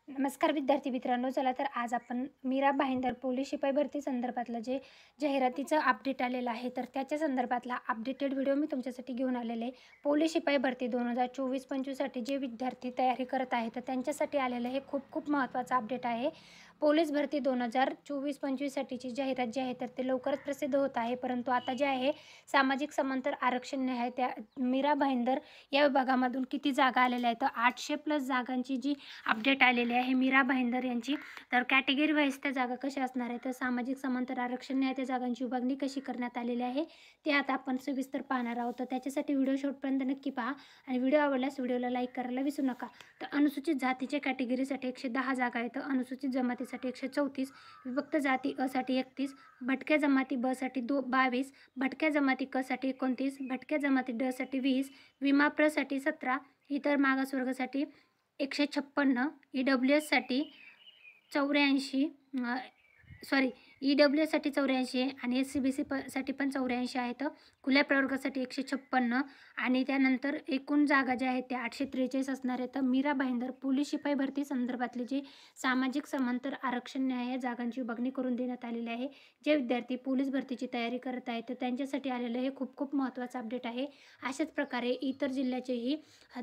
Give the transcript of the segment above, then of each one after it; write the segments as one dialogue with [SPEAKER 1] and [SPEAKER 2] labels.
[SPEAKER 1] नमस्कार विद्यार्थी मित्रांनो. चला तर आज आपण मीरा भाईंदर पोलीस शिपाई भरती संदर्भातलं जे जाहिरातीचं अपडेट आलेलं आहे, तर त्याच्या संदर्भातला अपडेटेड व्हिडिओ मी तुमच्यासाठी घेऊन आलेले आहे. पोलीस शिपाई भरती 2024-25साठी जे विद्यार्थी तयारी करत आहेत, तर त्यांच्यासाठी आलेलं हे खूप खूप महत्त्वाचं अपडेट आहे. पोलीस भरती 2024-25साठीची जाहिरात जी आहे, तर ते लवकरच प्रसिद्ध होत आहे. परंतु आता जे आहे सामाजिक समांतर आरक्षण आहे, त्या मीरा भाईंदर या विभागामधून किती जागा आलेल्या आहेत, तर 800+ जागांची जी अपडेट आलेली आहे मीरा भाईंदर यांची. तर कॅटेगरी वाईज त्या जागा कशा असणार आहे, तर सामाजिक समांतर आरक्षण आहे त्या जागांची विभागणी कशी करण्यात आलेली आहे ते आता आपण सविस्तर पाहणार आहोत. तर त्याच्यासाठी व्हिडिओ शेवटपर्यंत नक्की पहा आणि व्हिडिओ आवडल्यास व्हिडिओला लाईक करायला विसरू नका. तर अनुसूचित जातीच्या कॅटेगरीसाठी 110 जागा आहेत, अनुसूचित जमातीसाठी 134, विभक्त जाती असाठी 31, भटक्या जमाती ब साठी 22, भटक्या जमाती क साठी 29, भटक्या जमाती ड साठी 20, विमा प्र साठी 17, इतर मागासवर्गासाठी 156, EWSसाठी 84, EWSसाठी 84 आणि SCBC साठी पण 84 आहेत. खुल्या प्रवर्गासाठी 156 आणि त्यानंतर एकूण जागा ज्या आहेत त्या 843 असणार आहेत. मीरा भाईंदर पोलीस शिपाई भरती संदर्भातले जे सामाजिक समांतर आरक्षण आहे या जागांची विभागणी करून देण्यात आलेली आहे. जे विद्यार्थी पोलीस भरतीची तयारी करत आहेत तर त्यांच्यासाठी आलेलं हे खूप खूप महत्त्वाचं अपडेट आहे. अशाच प्रकारे इतर जिल्ह्याचेही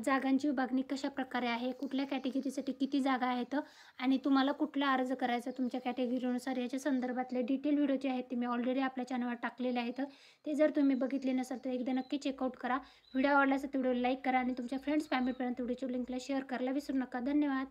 [SPEAKER 1] जागांची विभागणी कशा प्रकारे आहे, कुठल्या कॅटेगरीसाठी किती जागा आहेत आणि तुम्हाला कुठला अर्ज करायचा तुमच्या कॅटेगरीनुसार याच्या संदर्भातले डिटेल व्हिडिओ जे आहेत ते मी ऑलरेडी आपल्या चॅनलवर टाकलेले आहेत. ते जर तुम्ही बघितले नसाल तर एकदा नक्की चेकआउट करा. व्हिडिओ आवडला असेल तर व्हिडिओ लाईक करा आणि तुमच्या फ्रेंड्स फॅमिलीपर्यंत व्हिडिओच्या लिंकला शेअर करायला विसरू नका. धन्यवाद.